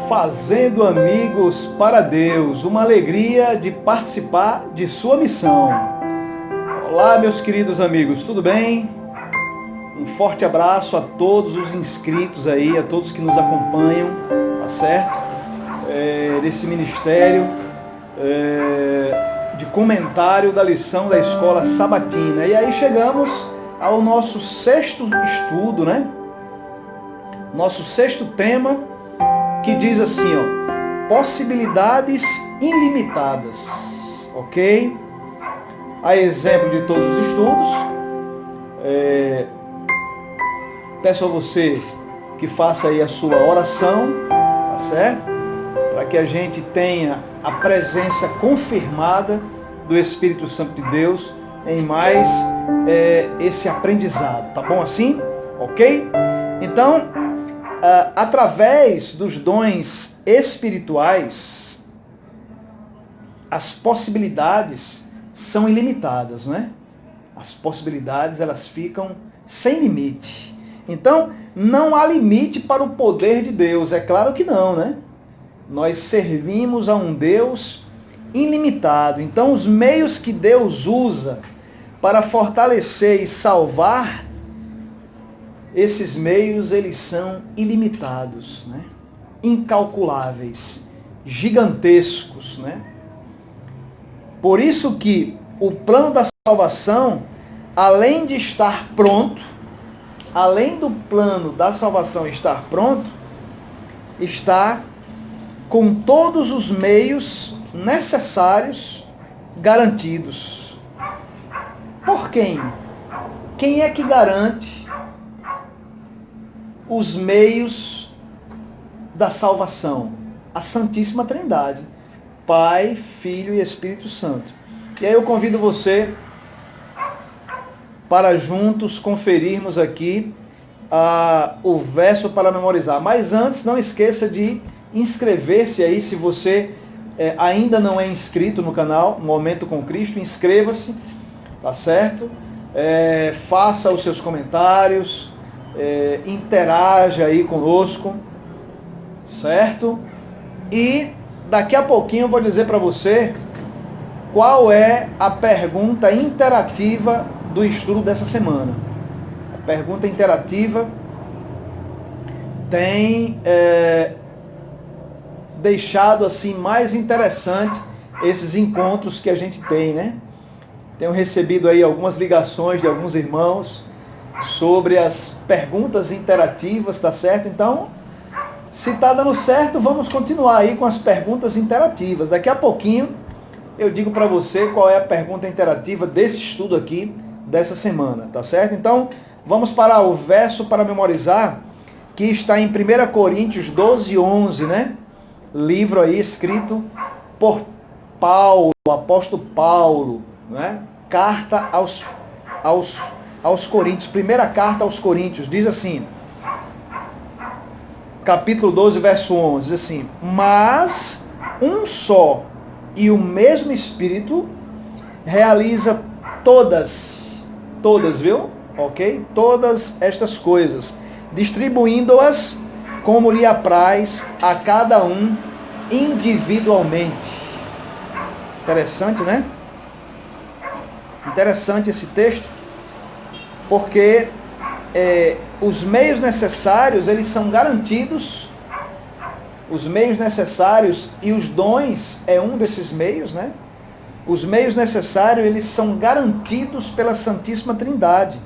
Fazendo amigos para Deus, uma alegria de participar de sua missão. Olá, meus queridos amigos, tudo bem? Um forte abraço a todos os inscritos aí, a todos que nos acompanham, tá certo? Desse ministério de comentário da lição da escola sabatina. E aí chegamos ao nosso sexto estudo, né? Nosso sexto tema, que diz assim, ó, possibilidades ilimitadas, ok? A exemplo de todos os estudos, peço a você que faça aí a sua oração, tá certo? Para que a gente tenha a presença confirmada do Espírito Santo de Deus em mais esse aprendizado, tá bom assim? Ok? Então, através dos dons espirituais, as possibilidades são ilimitadas, né? As possibilidades, elas ficam sem limite. Então, não há limite para o poder de Deus, é claro que não, né? Nós servimos a um Deus ilimitado. Então, os meios que Deus usa para fortalecer e salvar, esses meios, eles são ilimitados, né? Incalculáveis, gigantescos, né? Por isso que o plano da salvação, além de estar pronto, além do plano da salvação estar pronto, está com todos os meios necessários garantidos. Por quem? Quem é que garante os meios da salvação? A Santíssima Trindade, Pai, Filho e Espírito Santo. E aí eu convido você para juntos conferirmos aqui o verso para memorizar. Mas antes, não esqueça de inscrever-se aí, se você ainda não é inscrito no canal Momento com Cristo, inscreva-se, tá certo? Faça os seus comentários, interaja aí conosco, certo? E daqui a pouquinho eu vou dizer para você qual é a pergunta interativa do estudo dessa semana. A pergunta interativa tem deixado assim mais interessante esses encontros que a gente tem, né? Tenho recebido aí algumas ligações de alguns irmãos sobre as perguntas interativas, tá certo? Então, se tá dando certo, vamos continuar aí com as perguntas interativas. Daqui a pouquinho eu digo para você qual é a pergunta interativa desse estudo aqui, dessa semana, tá certo? Então, vamos para o verso para memorizar, que está em 1 Coríntios 12, 11, né? Livro aí escrito por Paulo, o apóstolo Paulo, né? Carta aos Coríntios, primeira carta aos Coríntios, diz assim, capítulo 12, verso 11, diz assim, mas um só e o mesmo Espírito realiza todas, viu? Ok? Todas estas coisas, distribuindo-as como lhe apraz a cada um individualmente. Interessante, né? Interessante esse texto, porque os meios necessários, eles são garantidos, os meios necessários, e os dons é um desses meios, né? Os meios necessários, eles são garantidos pela Santíssima Trindade,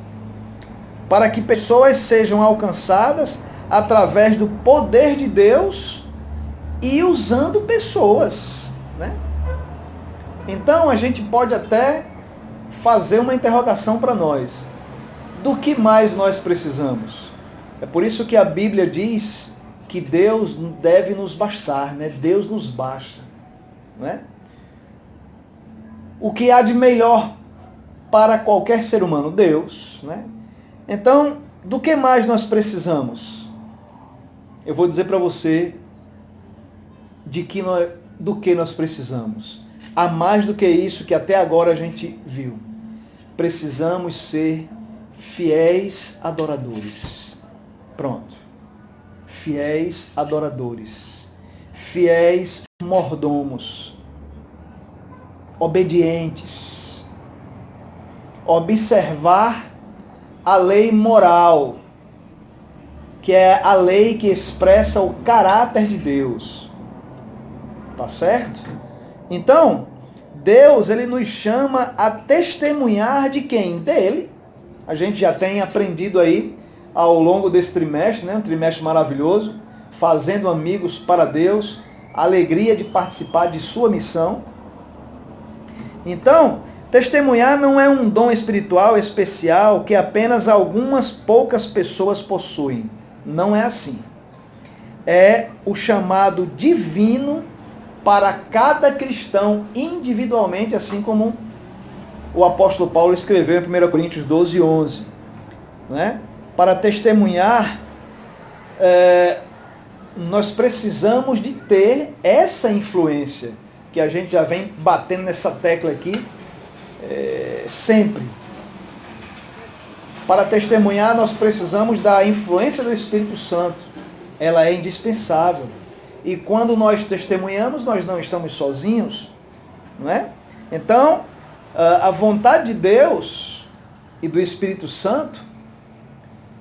para que pessoas sejam alcançadas através do poder de Deus e usando pessoas, né? Então a gente pode até fazer uma interrogação para nós. Do que mais nós precisamos? É por isso que a Bíblia diz que Deus deve nos bastar, né? Deus nos basta, né? O que há de melhor para qualquer ser humano? Deus, né? Então, do que mais nós precisamos? Eu vou dizer para você do que nós precisamos. Há mais do que isso que até agora a gente viu. Precisamos ser fiéis adoradores. Pronto. Fiéis adoradores. fiéis mordomos, obedientes, observar a lei moral, que é a lei que expressa o caráter de Deus. Tá certo? Então, Deus, ele nos chama a testemunhar de quem? Dele. A gente já tem aprendido aí ao longo desse trimestre, né? Um trimestre maravilhoso, fazendo amigos para Deus, a alegria de participar de sua missão. Então, testemunhar não é um dom espiritual especial que apenas algumas poucas pessoas possuem. Não é assim. É o chamado divino para cada cristão individualmente, assim como o apóstolo Paulo escreveu em 1 Coríntios 12, 11. Né? Para testemunhar, nós precisamos de ter essa influência, que a gente já vem batendo nessa tecla aqui, sempre. Para testemunhar, nós precisamos da influência do Espírito Santo. Ela é indispensável. E quando nós testemunhamos, nós não estamos sozinhos, não é? Então, a vontade de Deus e do Espírito Santo,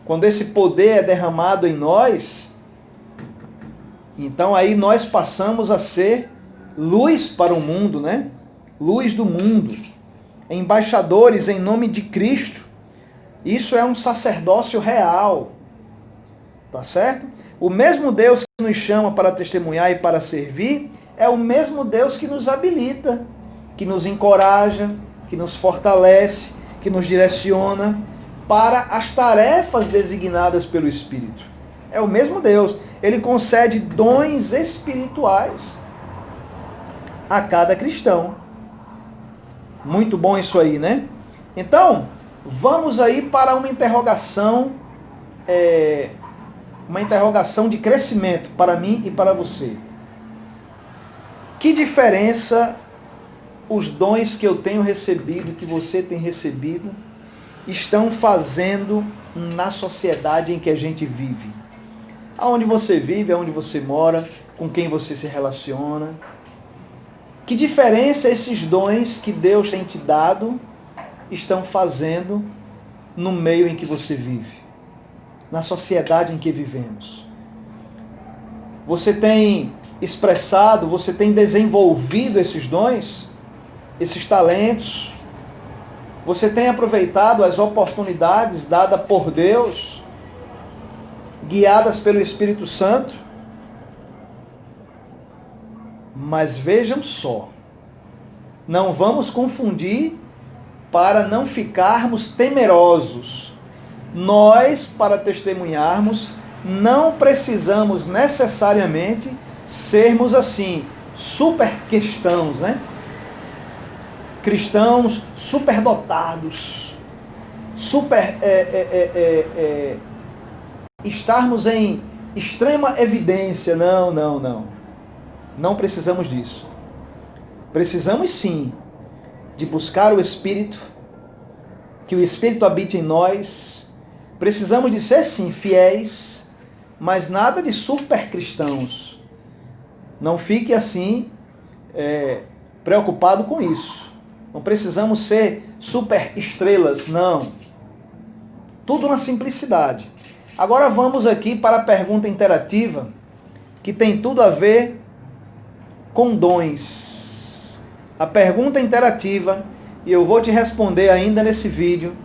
quando esse poder é derramado em nós, então aí nós passamos a ser luz para o mundo, né? Luz do mundo, embaixadores em nome de Cristo. Isso é um sacerdócio real, tá certo? O mesmo Deus que nos chama para testemunhar e para servir é o mesmo Deus que nos habilita, que nos encoraja, que nos fortalece, que nos direciona para as tarefas designadas pelo Espírito. É o mesmo Deus. Ele concede dons espirituais a cada cristão. Muito bom isso aí, né? Então, vamos aí para uma interrogação de crescimento para mim e para você. Que diferença os dons que eu tenho recebido, que você tem recebido, estão fazendo na sociedade em que a gente vive? Aonde você vive, aonde você mora, com quem você se relaciona. Que diferença esses dons que Deus tem te dado estão fazendo no meio em que você vive? Na sociedade em que vivemos. Você tem expressado, você tem desenvolvido esses dons, esses talentos? Você tem aproveitado as oportunidades dadas por Deus, guiadas pelo Espírito Santo? Mas vejam só, não vamos confundir para não ficarmos temerosos. Nós, para testemunharmos, não precisamos necessariamente sermos assim, super cristãos, né? Cristãos superdotados, estarmos em extrema evidência. Não, não, não. Não precisamos disso. Precisamos sim de buscar o Espírito, que o Espírito habite em nós. Precisamos de ser sim fiéis, mas nada de super cristãos. Não fique assim preocupado com isso. Não precisamos ser super estrelas, não. Tudo na simplicidade. Agora vamos aqui para a pergunta interativa, que tem tudo a ver com dons. A pergunta interativa, e eu vou te responder ainda nesse vídeo,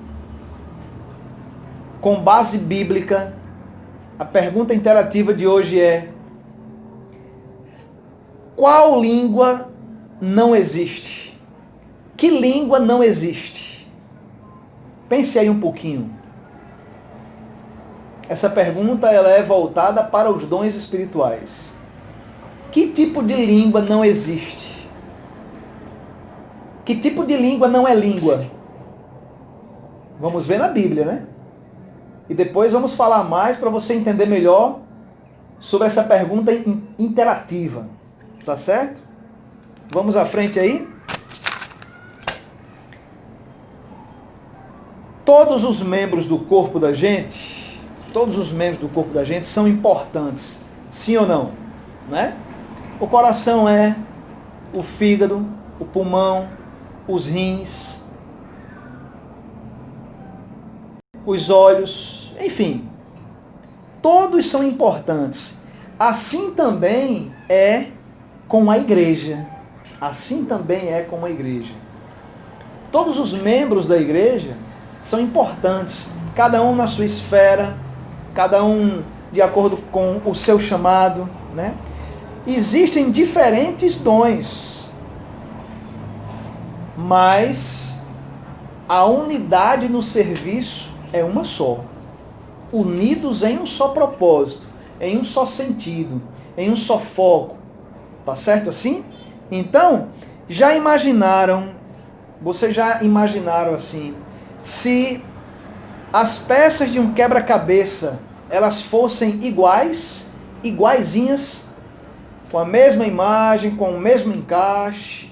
com base bíblica. A pergunta interativa de hoje é: qual língua não existe? Que língua não existe? Pense aí um pouquinho. Essa pergunta ela é voltada para os dons espirituais. Que tipo de língua não existe? Que tipo de língua não é língua? Vamos ver na Bíblia, né? E depois vamos falar mais para você entender melhor sobre essa pergunta interativa. Tá certo? Vamos à frente aí? Todos os membros do corpo da gente são importantes. Sim ou não? Né? O coração é o fígado, o pulmão, os rins, os olhos, enfim, todos são importantes. Assim também é com a igreja. Assim também é com a igreja. Todos os membros da igreja são importantes, cada um na sua esfera, cada um de acordo com o seu chamado, né? Existem diferentes dons, mas a unidade no serviço é uma só. Unidos em um só propósito, em um só sentido, em um só foco. Tá certo assim? Então, vocês já imaginaram assim, se as peças de um quebra-cabeça, elas fossem iguaizinhas, com a mesma imagem, com o mesmo encaixe,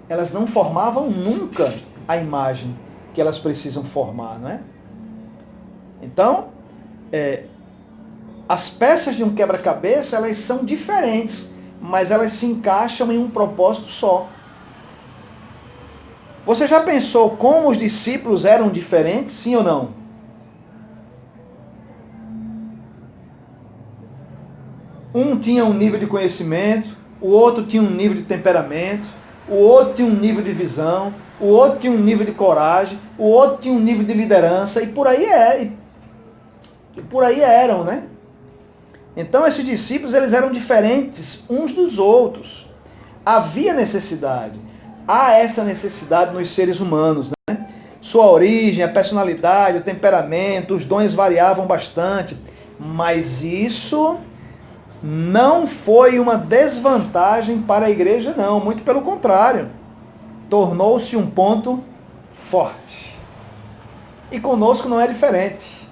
elas não formavam nunca a imagem que elas precisam formar, não é? Então, as peças de um quebra-cabeça, elas são diferentes, mas elas se encaixam em um propósito só. Você já pensou como os discípulos eram diferentes, sim ou não? Um tinha um nível de conhecimento, o outro tinha um nível de temperamento, o outro tinha um nível de visão, o outro tinha um nível de coragem, o outro tinha um nível de liderança, e por aí eram, né? Então esses discípulos, eles eram diferentes uns dos outros. Havia necessidade. Há essa necessidade nos seres humanos, né? Sua origem, a personalidade, o temperamento, os dons variavam bastante, mas isso não foi uma desvantagem para a igreja, não. Muito pelo contrário. Tornou-se um ponto forte. E conosco não é diferente.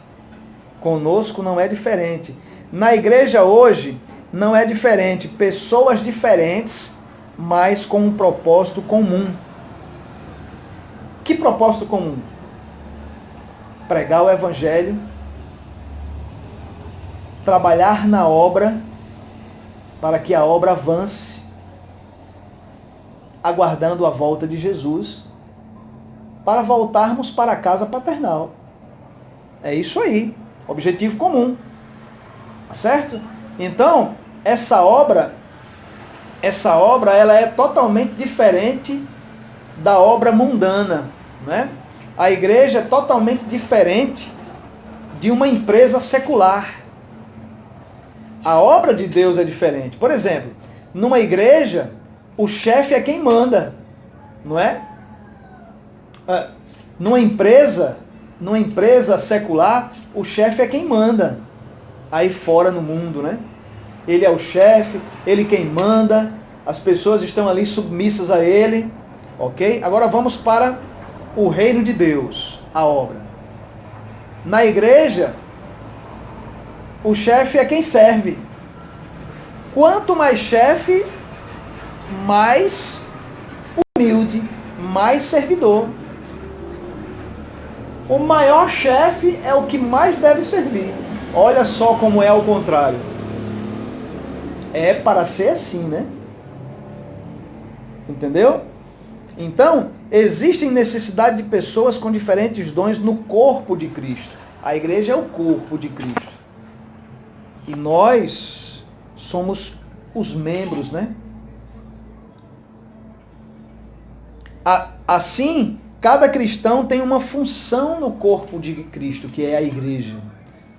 Conosco não é diferente. Na igreja hoje não é diferente. Pessoas diferentes, mas com um propósito comum. Que propósito comum? Pregar o evangelho, trabalhar na obra, para que a obra avance, aguardando a volta de Jesus, para voltarmos para a casa paternal. É isso aí, objetivo comum. Certo? Então, essa obra ela é totalmente diferente da obra mundana, né? A igreja é totalmente diferente de uma empresa secular. A obra de Deus é diferente. Por exemplo, numa igreja, o chefe é quem manda, não é? Numa empresa secular, o chefe é quem manda. Aí fora no mundo, né? Ele é o chefe, ele quem manda, as pessoas estão ali submissas a ele, ok? Agora vamos para o reino de Deus, a obra. Na igreja, o chefe é quem serve. Quanto mais chefe, mais humilde, mais servidor. O maior chefe é o que mais deve servir. Olha só como é ao contrário. É para ser assim, né? Entendeu? Então, existem necessidade de pessoas com diferentes dons no corpo de Cristo. A igreja é o corpo de Cristo. E nós somos os membros, né? Assim, cada cristão tem uma função no corpo de Cristo, que é a igreja.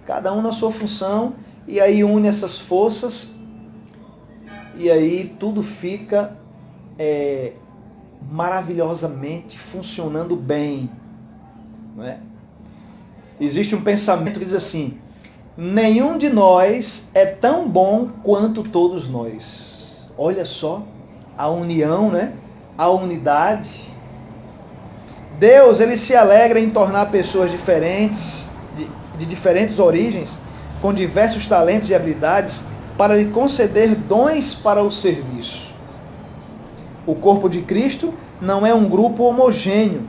Cada um na sua função, e aí une essas forças, e aí tudo fica maravilhosamente funcionando bem. Não é? Existe um pensamento que diz assim: nenhum de nós é tão bom quanto todos nós. Olha só a união, né? A unidade. Deus, ele se alegra em tornar pessoas diferentes, de diferentes origens, com diversos talentos e habilidades, para lhe conceder dons para o serviço. O corpo de Cristo não é um grupo homogêneo,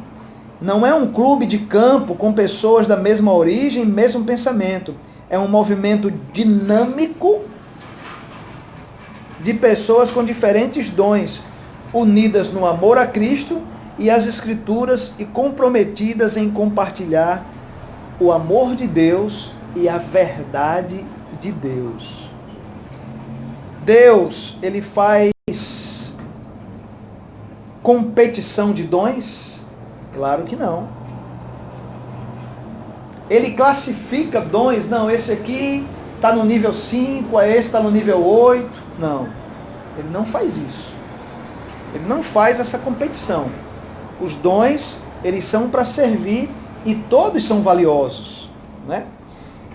não é um clube de campo com pessoas da mesma origem, mesmo pensamento. É um movimento dinâmico de pessoas com diferentes dons, unidas no amor a Cristo e as Escrituras e comprometidas em compartilhar o amor de Deus e a verdade de Deus. Deus, ele faz competição de dons? Claro que não. Ele classifica dons? Não, esse aqui está no nível 5, esse está no nível 8. Não, ele não faz isso. Ele não faz essa competição. Os dons, eles são para servir e todos são valiosos, né?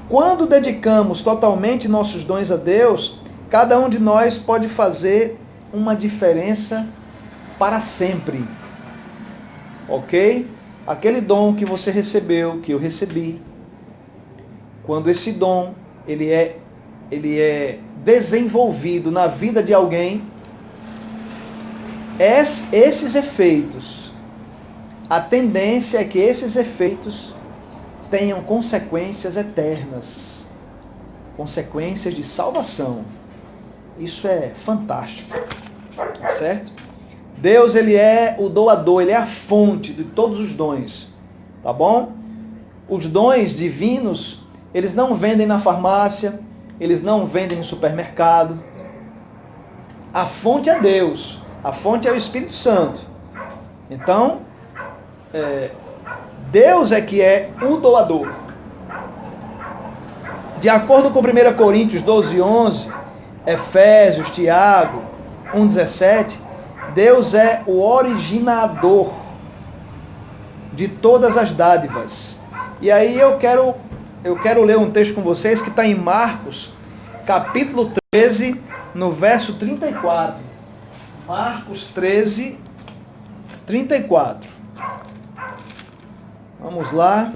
Quando dedicamos totalmente nossos dons a Deus, cada um de nós pode fazer uma diferença para sempre. Ok? Aquele dom que você recebeu, que eu recebi, quando esse dom ele é desenvolvido na vida de alguém, esses efeitos, a tendência é que esses efeitos tenham consequências eternas, consequências de salvação. Isso é fantástico, tá certo? Deus, ele é o doador, ele é a fonte de todos os dons, tá bom? Os dons divinos, eles não vendem na farmácia, eles não vendem no supermercado. A fonte é Deus, a fonte é o Espírito Santo. Então, Deus é que é o doador. De acordo com 1 Coríntios 12:11, Efésios, Tiago 1:17, Deus é o originador de todas as dádivas. E aí eu quero ler um texto com vocês que está em Marcos, capítulo 13, no verso 34. Marcos 13, 34. Vamos lá.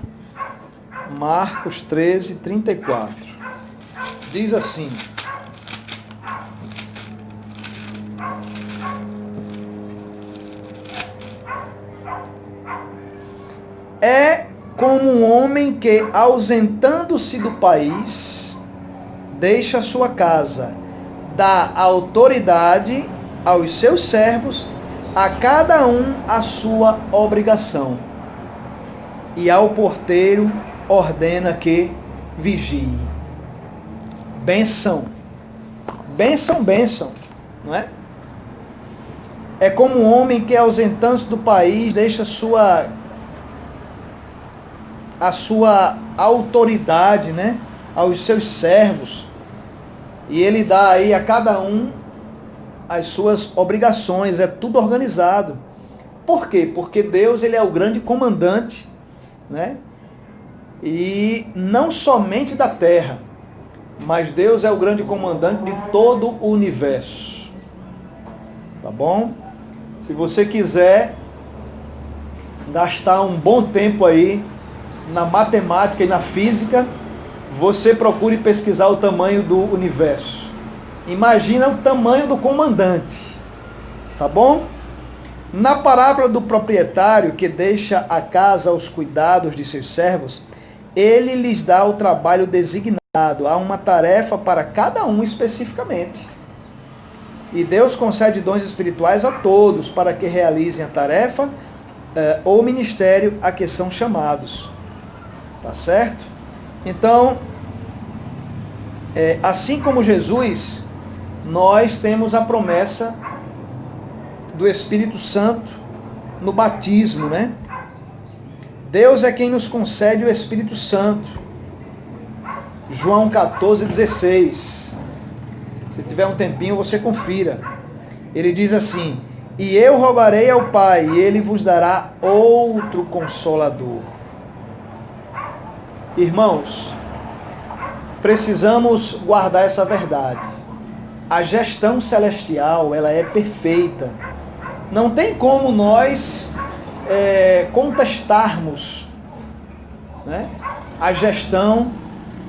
Marcos 13, 34. Diz assim: é como um homem que, ausentando-se do país, deixa sua casa, dá autoridade aos seus servos, a cada um a sua obrigação, e ao porteiro ordena que vigie. Bênção, bênção, bênção, não é? É como um homem que, ausentando-se do país, deixa a sua autoridade, né, aos seus servos, e ele dá aí a cada um as suas obrigações, é tudo organizado. Por quê? Porque Deus, ele é o grande comandante, né, e não somente da terra, mas Deus é o grande comandante de todo o universo. Tá bom? Se você quiser gastar um bom tempo aí na matemática e na física, você procure pesquisar o tamanho do universo. Imagina o tamanho do comandante. Tá bom? Na parábola do proprietário que deixa a casa aos cuidados de seus servos, ele lhes dá o trabalho designado. Há uma tarefa para cada um especificamente. E Deus concede dons espirituais a todos para que realizem a tarefa ou ministério a que são chamados. Tá certo? Então, assim como Jesus, nós temos a promessa do Espírito Santo no batismo, né? Deus é quem nos concede o Espírito Santo. João 14:16. Se tiver um tempinho, você confira. Ele diz assim: e eu rogarei ao Pai, e ele vos dará outro Consolador. Irmãos, precisamos guardar essa verdade. A gestão celestial, ela é perfeita. Não tem como nós contestarmos, né, a gestão,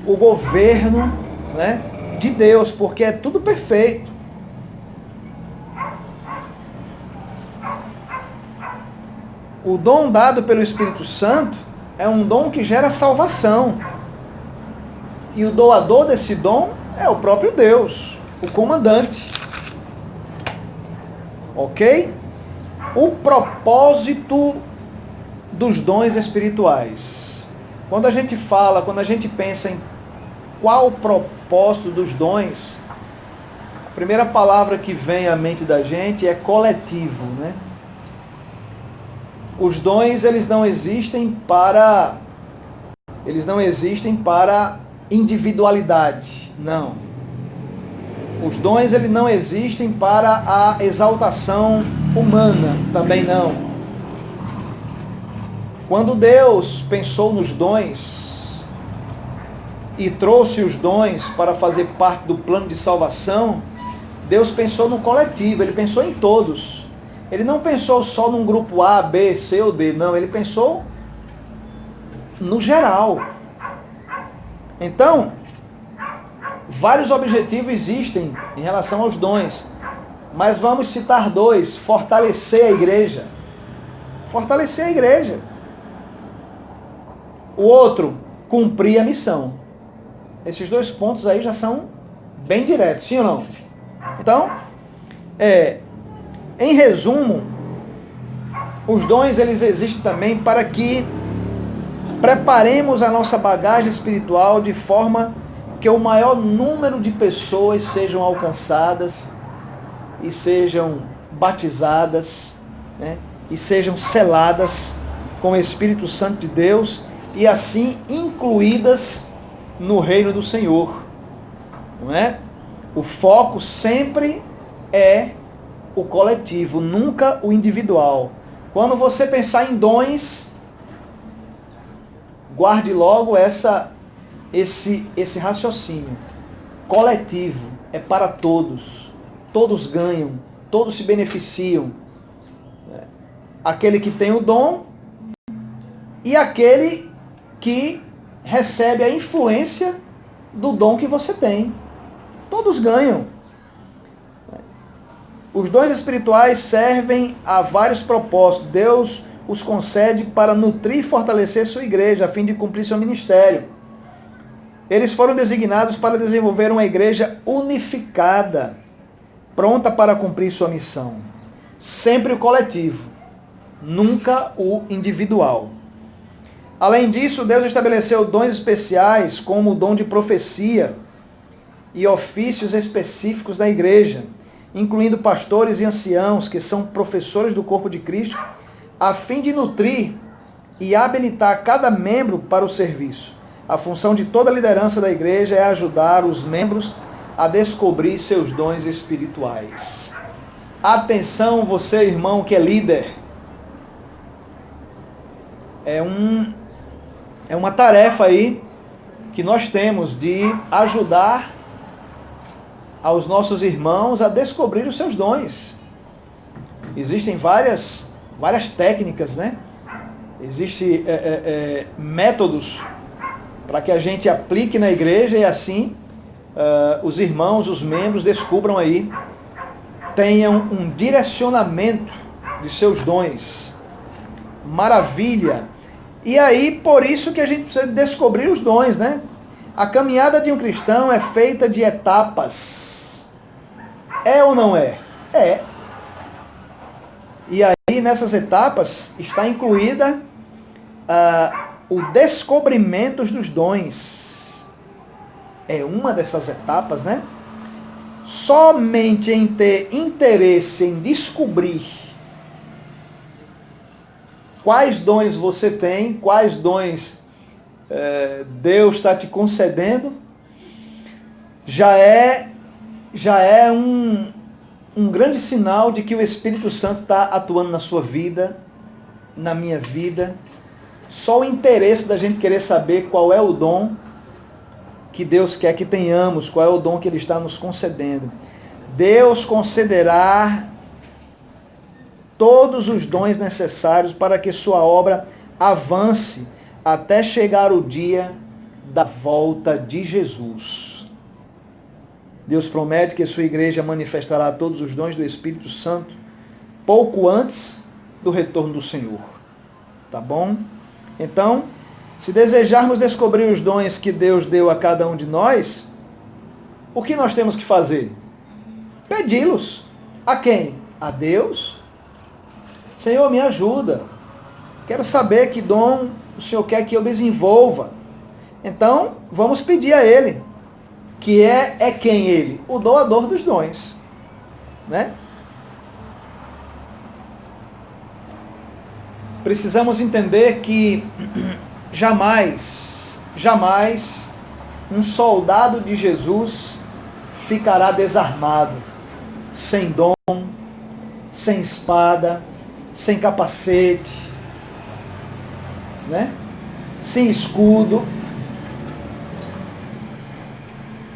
o governo, né, de Deus, porque é tudo perfeito. O dom dado pelo Espírito Santo é um dom que gera salvação. E o doador desse dom é o próprio Deus, o comandante. Ok? O propósito dos dons espirituais. Quando a gente pensa em qual o propósito dos dons, a primeira palavra que vem à mente da gente é coletivo, né? Os dons, eles não existem para individualidade, não. Os dons, eles não existem para a exaltação humana, também não. Quando Deus pensou nos dons e trouxe os dons para fazer parte do plano de salvação, Deus pensou no coletivo, Ele pensou em todos. Ele não pensou só num grupo A, B, C ou D, não. Ele pensou no geral. Então, vários objetivos existem em relação aos dons, mas vamos citar dois: fortalecer a igreja. Fortalecer a igreja. O outro, cumprir a missão. Esses dois pontos aí já são bem diretos, sim ou não? Então, em resumo, os dons, eles existem também para que preparemos a nossa bagagem espiritual de forma que o maior número de pessoas sejam alcançadas e sejam batizadas, né, e sejam seladas com o Espírito Santo de Deus e assim incluídas no reino do Senhor. Não é? O foco sempre é o coletivo, nunca o individual. Quando você pensar em dons, guarde logo esse raciocínio. Coletivo é para todos. Todos ganham, todos se beneficiam. Aquele que tem o dom e aquele que recebe a influência do dom que você tem. Todos ganham. Os dons espirituais servem a vários propósitos. Deus os concede para nutrir e fortalecer sua igreja, a fim de cumprir seu ministério. Eles foram designados para desenvolver uma igreja unificada, pronta para cumprir sua missão. Sempre o coletivo, nunca o individual. Além disso, Deus estabeleceu dons especiais, como o dom de profecia e ofícios específicos da igreja, incluindo pastores e anciãos, que são professores do corpo de Cristo, a fim de nutrir e habilitar cada membro para o serviço. A função de toda a liderança da igreja é ajudar os membros a descobrir seus dons espirituais. Atenção, você, irmão, que é líder. É uma tarefa aí que nós temos de ajudar aos nossos irmãos a descobrir os seus dons. Existem várias técnicas, né? Existem métodos para que a gente aplique na igreja e assim os irmãos, os membros descubram aí, tenham um direcionamento de seus dons. Maravilha! E aí, por isso que a gente precisa descobrir os dons, né? A caminhada de um cristão é feita de etapas. É ou não é? É. E aí, nessas etapas, está incluída o descobrimento dos dons. É uma dessas etapas, né? Somente em ter interesse em descobrir quais dons você tem, quais dons Deus está te concedendo, já é um grande sinal de que o Espírito Santo está atuando na sua vida, na minha vida. Só o interesse da gente querer saber qual é o dom que Deus quer que tenhamos, qual é o dom que Ele está nos concedendo. Deus concederá todos os dons necessários para que sua obra avance até chegar o dia da volta de Jesus. Deus promete que sua igreja manifestará todos os dons do Espírito Santo pouco antes do retorno do Senhor. Tá bom? Então, se desejarmos descobrir os dons que Deus deu a cada um de nós, o que nós temos que fazer? Pedi-los. A quem? a Deus. Senhor, me ajuda. Quero saber que dom o Senhor quer que eu desenvolva. Então, vamos pedir a Ele, que é quem Ele? O doador dos dons, né? Precisamos entender que jamais um soldado de Jesus ficará desarmado, sem dom, sem espada, sem capacete, né? Sem escudo.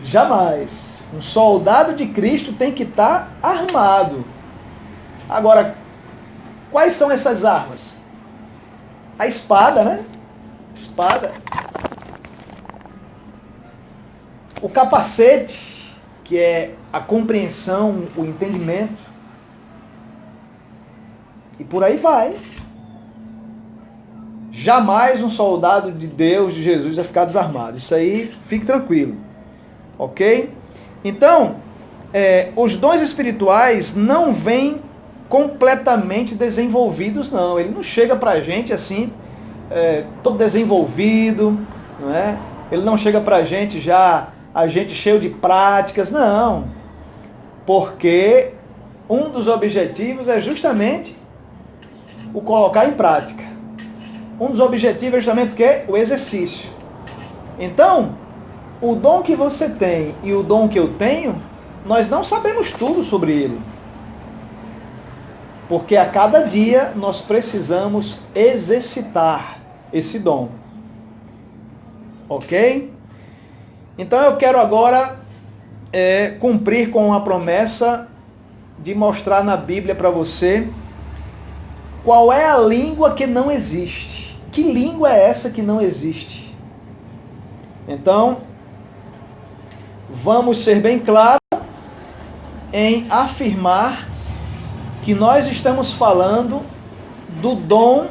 Jamais. Um soldado de Cristo tem que estar armado. Agora, quais são essas armas? A espada, né? Espada. O capacete, que é a compreensão, o entendimento. E por aí vai. Jamais um soldado de Deus, de Jesus, vai ficar desarmado. Isso aí, fique tranquilo. Ok? Então, os dons espirituais não vêm completamente desenvolvidos, não. Ele não chega pra gente assim, todo desenvolvido, não é? Ele não chega pra gente já, a gente cheio de práticas, não. Porque um dos objetivos é justamente o colocar em prática. Um dos objetivos é justamente o quê? O exercício. Então, o dom que você tem e o dom que eu tenho, nós não sabemos tudo sobre ele. Porque a cada dia nós precisamos exercitar esse dom. Ok? Então eu quero agora cumprir com a promessa de mostrar na Bíblia para você qual é a língua que não existe. Que língua é essa que não existe? Então, vamos ser bem claros em afirmar que nós estamos falando do dom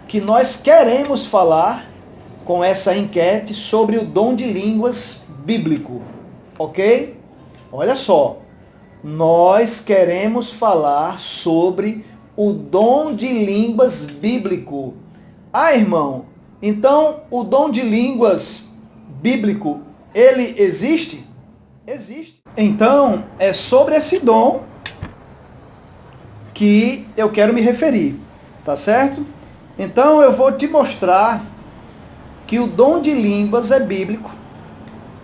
que nós queremos falar com essa enquete sobre o dom de línguas bíblico, ok? Olha só, nós queremos falar sobre o dom de línguas bíblico. Ah, irmão, então o dom de línguas bíblico, ele existe? Existe. Então, é sobre esse dom que eu quero me referir, tá certo? Então eu vou te mostrar que o dom de línguas é bíblico,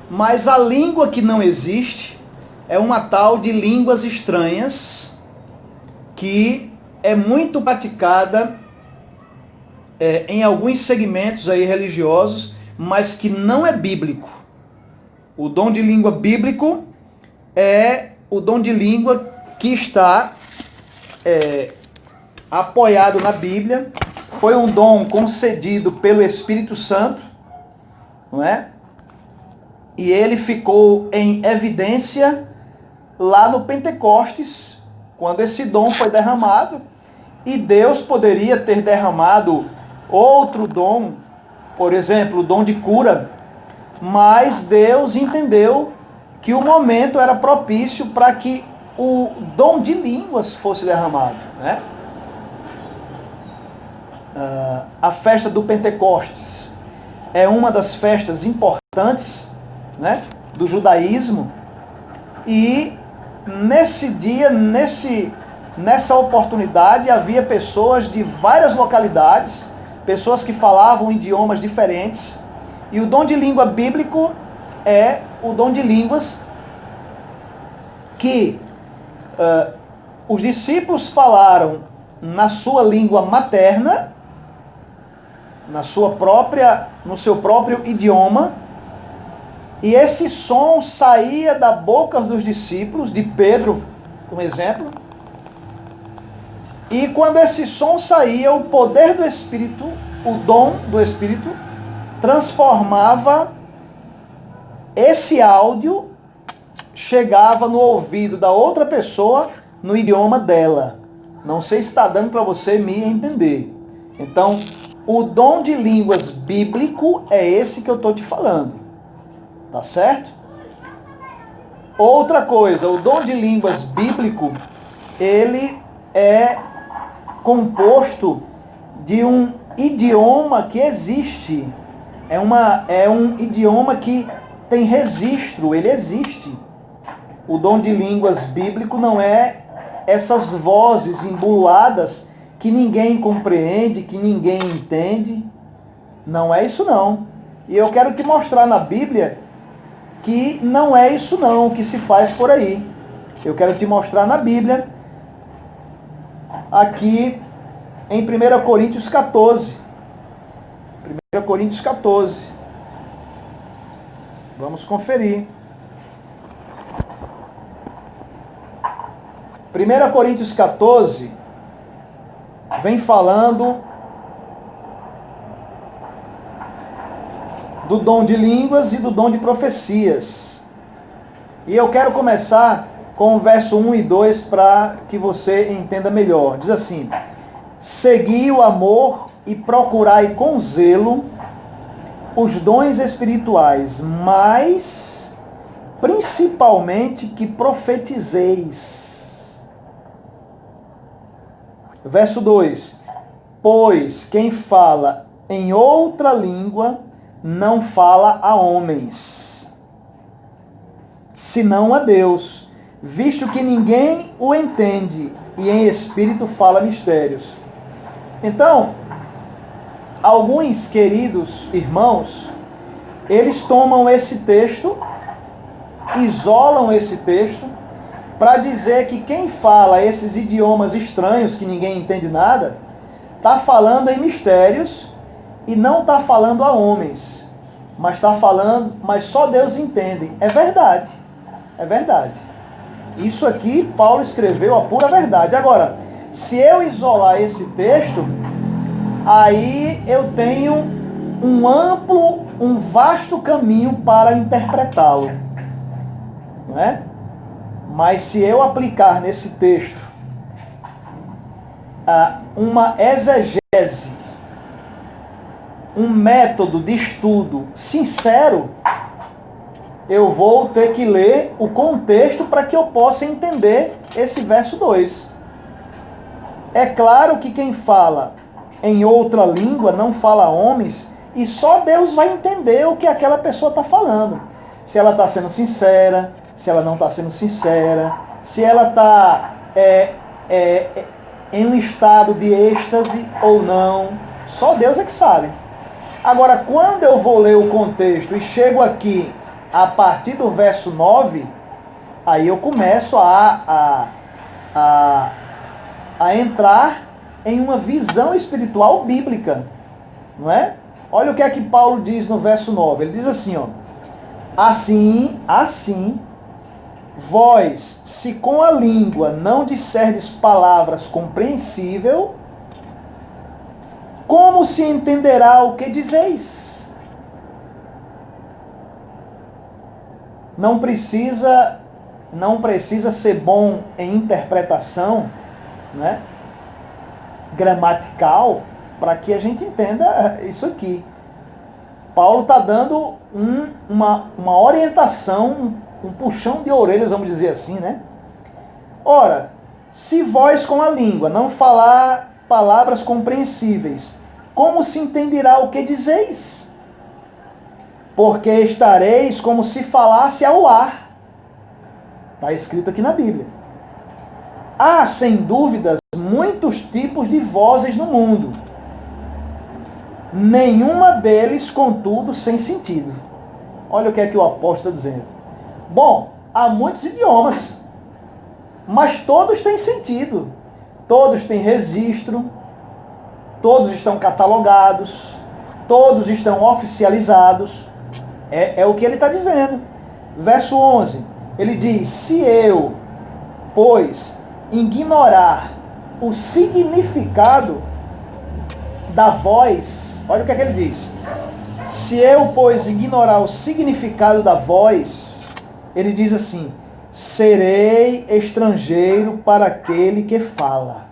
mas a língua que não existe é uma tal de línguas estranhas que é muito praticada em alguns segmentos aí religiosos, mas que não é bíblico. O dom de língua bíblico é o dom de língua que está apoiado na Bíblia, foi um dom concedido pelo Espírito Santo, não é? E ele ficou em evidência lá no Pentecostes, quando esse dom foi derramado, e Deus poderia ter derramado outro dom, por exemplo, o dom de cura, mas Deus entendeu que o momento era propício para que o dom de línguas fosse derramado, né? A festa do Pentecostes é uma das festas importantes, né, do judaísmo, e nesse dia, nessa oportunidade, havia pessoas de várias localidades, pessoas que falavam idiomas diferentes, e o dom de língua bíblico é o dom de línguas que os discípulos falaram na sua língua materna, no seu próprio idioma, e esse som saía da boca dos discípulos, de Pedro, como exemplo, e quando esse som saía, o poder do Espírito, o dom do Espírito, transformava esse áudio, chegava no ouvido da outra pessoa, no idioma dela. Não sei se está dando para você me entender. Então, o dom de línguas bíblico é esse que eu estou te falando. Tá certo? Outra coisa, o dom de línguas bíblico ele é composto de um idioma que existe. É um idioma que tem registro, ele existe. O dom de línguas bíblico não é essas vozes embuladas que ninguém compreende, que ninguém entende. Não é isso não. E eu quero te mostrar na Bíblia que não é isso não que se faz por aí. Eu quero te mostrar na Bíblia, aqui em 1 Coríntios 14. 1 Coríntios 14. Vamos conferir. 1 Coríntios 14 vem falando do dom de línguas e do dom de profecias. E eu quero começar com o verso 1 e 2 para que você entenda melhor. Diz assim: segui o amor e procurai com zelo os dons espirituais, mas principalmente que profetizeis. Verso 2: pois quem fala em outra língua não fala a homens, senão a Deus, visto que ninguém o entende, e em espírito fala mistérios. Então, alguns queridos irmãos, eles tomam esse texto, isolam esse texto, para dizer que quem fala esses idiomas estranhos, que ninguém entende nada, está falando em mistérios e não está falando a homens, mas está falando, mas só Deus entende. É verdade, é verdade. Isso aqui Paulo escreveu a pura verdade. Agora, se eu isolar esse texto, aí eu tenho um vasto caminho para interpretá-lo, não é? Mas se eu aplicar nesse texto uma exegese, um método de estudo sincero, eu vou ter que ler o contexto para que eu possa entender esse verso 2. É claro que quem fala em outra língua não fala a homens, e só Deus vai entender o que aquela pessoa está falando. Se ela está sendo sincera, se ela não está sendo sincera, se ela está em um estado de êxtase ou não, só Deus é que sabe. Agora, quando eu vou ler o contexto e chego aqui a partir do verso 9, aí eu começo a entrar em uma visão espiritual bíblica, não é? Olha o que é que Paulo diz no verso 9. Ele diz assim, ó: assim, vós, se com a língua não disserdes palavras compreensíveis, como se entenderá o que dizeis? Não precisa ser bom em interpretação, né, gramatical, para que a gente entenda isso aqui. Paulo está dando uma orientação, um puxão de orelhas, vamos dizer assim, né? Ora, se vós com a língua não falar palavras compreensíveis, como se entenderá o que dizeis? Porque estareis como se falasse ao ar. Está escrito aqui na Bíblia. Há, sem dúvidas, muitos tipos de vozes no mundo. Nenhuma deles, contudo, sem sentido. Olha o que é que o apóstolo está dizendo. Bom, há muitos idiomas, mas todos têm sentido. Todos têm registro, todos estão catalogados, todos estão oficializados. É o que ele está dizendo. Verso 11, ele diz: se eu, pois, ignorar o significado da voz, olha o que é que ele diz. Se eu, pois, ignorar o significado da voz, ele diz assim: serei estrangeiro para aquele que fala,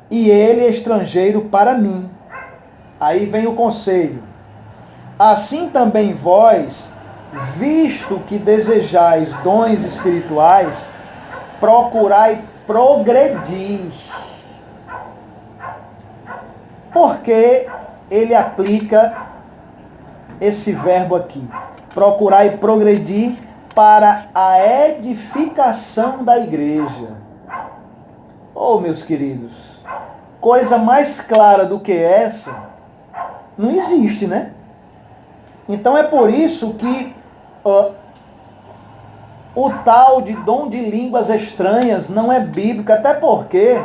e ele é estrangeiro para mim. Aí vem o conselho. Assim também vós, visto que desejais dons espirituais, procurai progredir. Porque ele aplica esse verbo aqui. Procurai progredir para a edificação da igreja. Oh, meus queridos, coisa mais clara do que essa não existe, né? Então é por isso que o tal de dom de línguas estranhas não é bíblico, até porque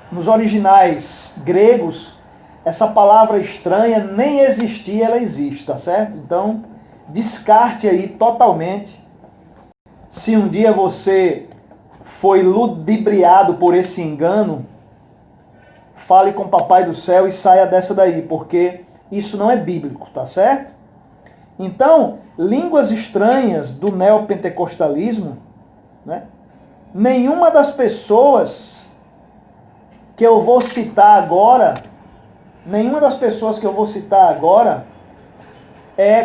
nos originais gregos essa palavra estranha nem existia, ela existe, tá certo? Então descarte aí totalmente. Se um dia você foi ludibriado por esse engano, fale com o Papai do Céu e saia dessa daí, porque isso não é bíblico, tá certo? Então, línguas estranhas do neopentecostalismo, né? Nenhuma das pessoas que eu vou citar agora,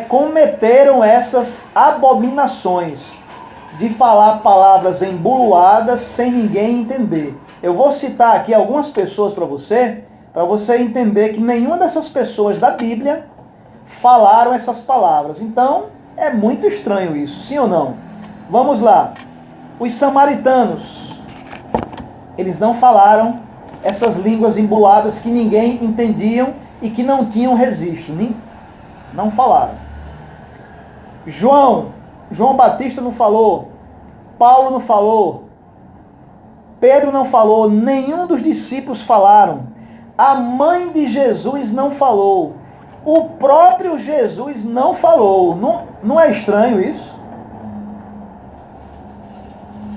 cometeram essas abominações de falar palavras embuluadas sem ninguém entender. Eu vou citar aqui algumas pessoas para você entender que nenhuma dessas pessoas da Bíblia falaram essas palavras. Então, é muito estranho isso, sim ou não? Vamos lá. Os samaritanos, eles não falaram essas línguas embuluadas que ninguém entendiam e que não tinham registro. Não falaram. João Batista não falou. Paulo não falou. Pedro não falou. Nenhum dos discípulos falaram. A mãe de Jesus não falou. O próprio Jesus não falou. Não é estranho isso?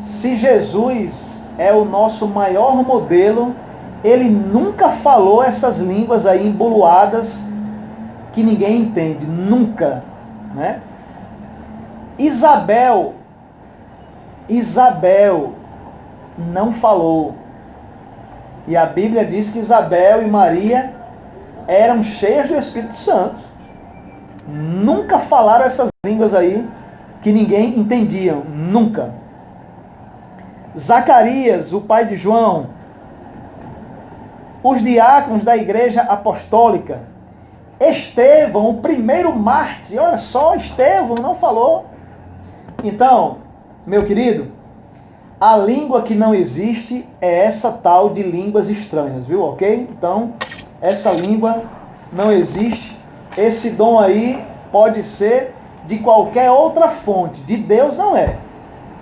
Se Jesus é o nosso maior modelo, ele nunca falou essas línguas aí embuluadas que ninguém entende. Nunca, né? Isabel não falou. E a Bíblia diz que Isabel e Maria eram cheias do Espírito Santo. Nunca falaram essas línguas aí que ninguém entendia. Nunca. Zacarias, o pai de João. Os diáconos da igreja apostólica. Estevão, o primeiro mártir. Olha só, Estevão não falou. Então, meu querido, a língua que não existe é essa tal de línguas estranhas, viu? Ok? Então, essa língua não existe. Esse dom aí pode ser de qualquer outra fonte. De Deus não é.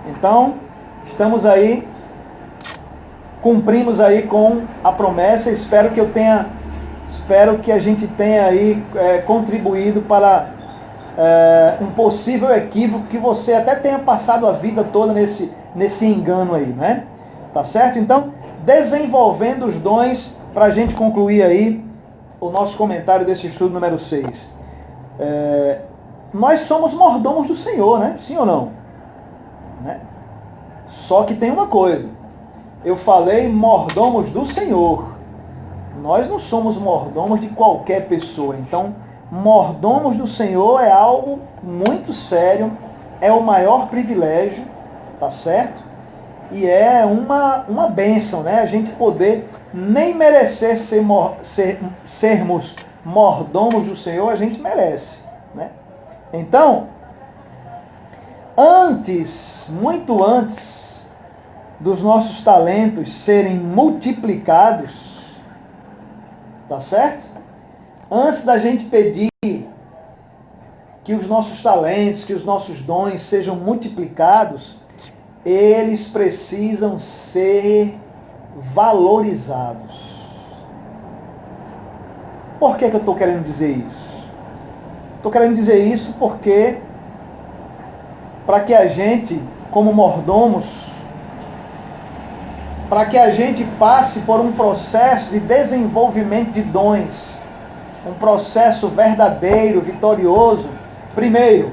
Então, estamos aí, cumprimos aí com a promessa. Espero que a gente tenha aí contribuído para um possível equívoco, que você até tenha passado a vida toda nesse engano aí, né? Tá certo? Então, desenvolvendo os dons, para a gente concluir aí o nosso comentário desse estudo número 6. Nós somos mordomos do Senhor, né? Sim ou não? Né? Só que tem uma coisa. Eu falei mordomos do Senhor. Nós não somos mordomos de qualquer pessoa. Então, mordomos do Senhor é algo muito sério, é o maior privilégio, tá certo? E é uma bênção, né? A gente poder nem merecer sermos mordomos do Senhor, a gente merece, né? Então, muito antes dos nossos talentos serem multiplicados, tá certo? Antes da gente pedir que os nossos talentos, que os nossos dons sejam multiplicados, eles precisam ser valorizados. Por que eu estou querendo dizer isso? Estou querendo dizer isso porque, para que a gente, como mordomos, para que a gente passe por um processo de desenvolvimento de dons, um processo verdadeiro, vitorioso, primeiro,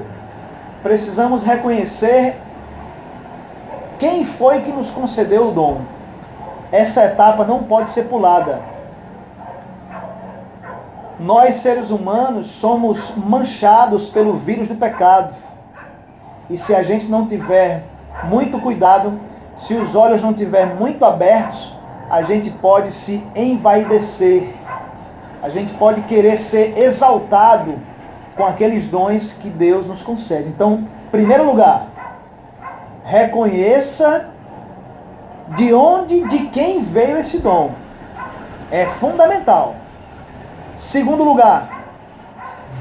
precisamos reconhecer quem foi que nos concedeu o dom. Essa etapa não pode ser pulada. Nós, seres humanos, somos manchados pelo vírus do pecado. E se a gente não tiver muito cuidado, se os olhos não estiverem muito abertos, a gente pode se envaidecer. A gente pode querer ser exaltado com aqueles dons que Deus nos concede. Então, em primeiro lugar, reconheça de quem veio esse dom. É fundamental. Segundo lugar,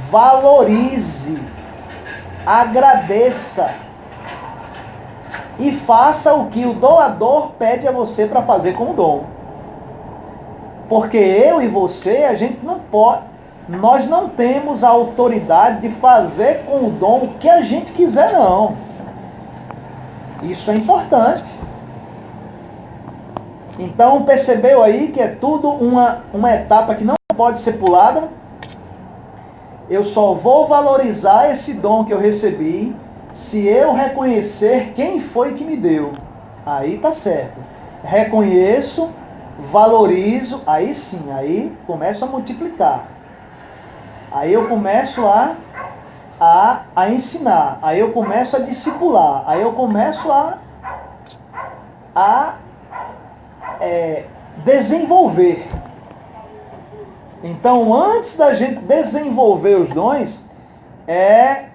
valorize, agradeça e faça o que o doador pede a você para fazer com o dom. Porque eu e você, a gente não pode, nós não temos a autoridade de fazer com o dom o que a gente quiser, não. Isso é importante. Então, percebeu aí que é tudo uma etapa que não pode ser pulada? Eu só vou valorizar esse dom que eu recebi se eu reconhecer quem foi que me deu. Aí tá certo. Reconheço, valorizo, aí sim, aí começo a multiplicar. Aí eu começo a ensinar, aí eu começo a discipular, aí eu começo a desenvolver. Então, antes da gente desenvolver os dons, é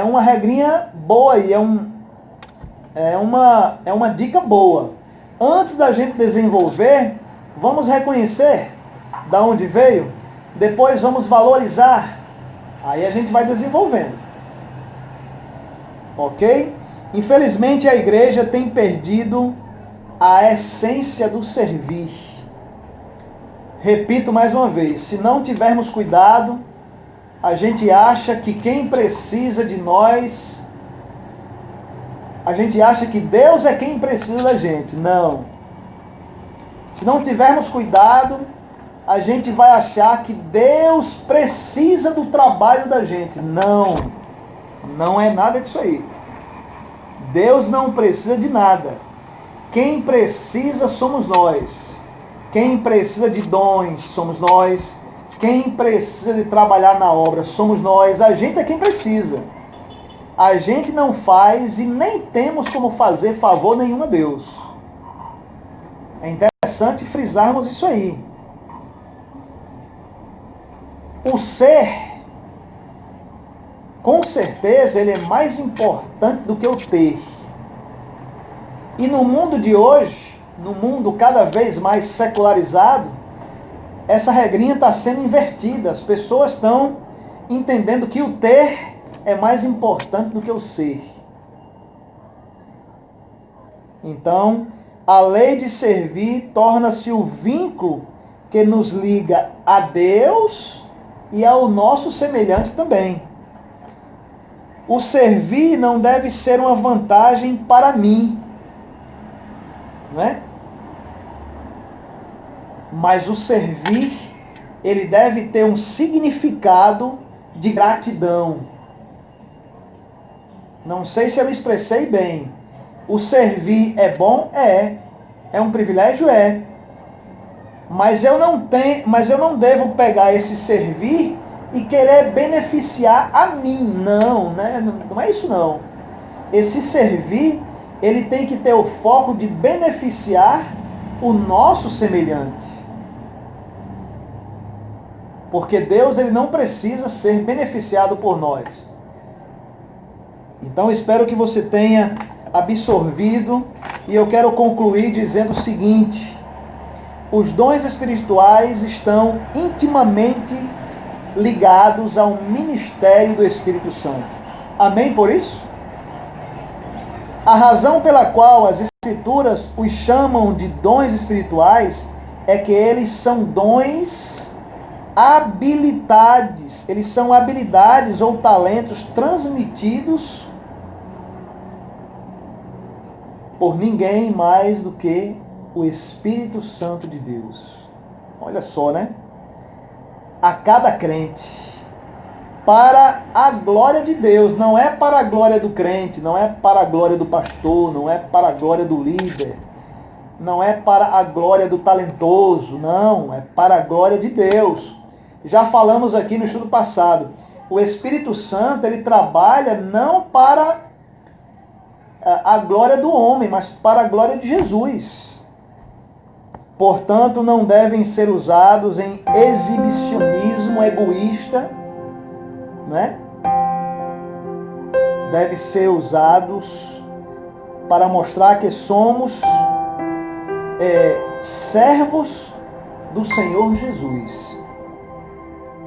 uma regrinha boa aí, é uma dica boa. Antes da gente desenvolver, vamos reconhecer da onde veio, depois vamos valorizar, aí a gente vai desenvolvendo. Ok? Infelizmente a igreja tem perdido a essência do servir. Repito mais uma vez, se não tivermos cuidado, a gente acha que quem precisa de nós, a gente acha que Deus é quem precisa da gente. Não. Se não tivermos cuidado, a gente vai achar que Deus precisa do trabalho da gente. Não. Não é nada disso aí. Deus não precisa de nada. Quem precisa somos nós. Quem precisa de dons somos nós. Quem precisa de trabalhar na obra somos nós. A gente é quem precisa. A gente não faz e nem temos como fazer favor nenhum a Deus. É interessante frisarmos isso aí. O ser, com certeza, ele é mais importante do que o ter. E no mundo de hoje, no mundo cada vez mais secularizado, essa regrinha está sendo invertida. As pessoas estão entendendo que o ter é mais importante do que o ser. Então, a lei de servir torna-se o vínculo que nos liga a Deus e ao nosso semelhante também. O servir não deve ser uma vantagem para mim, não é? Mas o servir, ele deve ter um significado de gratidão. Não sei se eu me expressei bem. O servir é bom? É um privilégio? É. Mas eu não devo pegar esse servir e querer beneficiar a mim. Não, né? Não é isso não. Esse servir, ele tem que ter o foco de beneficiar o nosso semelhante. Porque Deus, ele não precisa ser beneficiado por nós. Então espero que você tenha absorvido, e eu quero concluir dizendo o seguinte: os dons espirituais estão intimamente ligados ao ministério do Espírito Santo. Amém por isso? A razão pela qual as Escrituras os chamam de dons espirituais é que eles são dons habilidades. Eles são habilidades ou talentos transmitidos por ninguém mais do que o Espírito Santo de Deus. Olha só, né? A cada crente, para a glória de Deus, não é para a glória do crente, não é para a glória do pastor, não é para a glória do líder, não é para a glória do talentoso, não, é para a glória de Deus. Já falamos aqui no estudo passado, o Espírito Santo, ele trabalha não para a glória do homem, mas para a glória de Jesus. Portanto, não devem ser usados em exibicionismo egoísta, né? Devem ser usados para mostrar que somos servos do Senhor Jesus.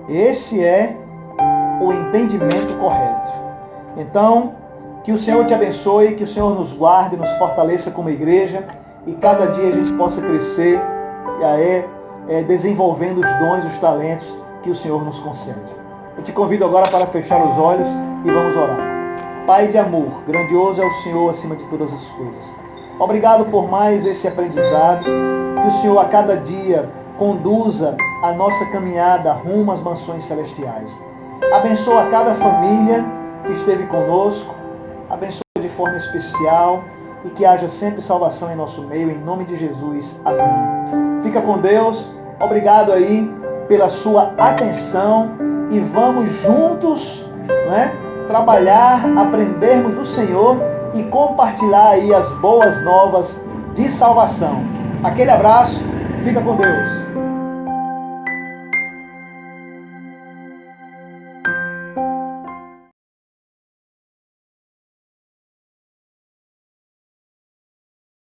Esse é o entendimento correto. Então, que o Senhor te abençoe, que o Senhor nos guarde, nos fortaleça como igreja e cada dia a gente possa crescer desenvolvendo os dons, os talentos que o Senhor nos concede. Eu te convido agora para fechar os olhos e vamos orar. Pai de amor, grandioso é o Senhor acima de todas as coisas. Obrigado por mais esse aprendizado, que o Senhor a cada dia conduza a nossa caminhada rumo às mansões celestiais. Abençoa cada família que esteve conosco, abençoa de forma especial e que haja sempre salvação em nosso meio, em nome de Jesus. Amém. Fica com Deus, obrigado aí pela sua atenção e vamos juntos, né, trabalhar, aprendermos do Senhor e compartilhar aí as boas novas de salvação. Aquele abraço, fica com Deus.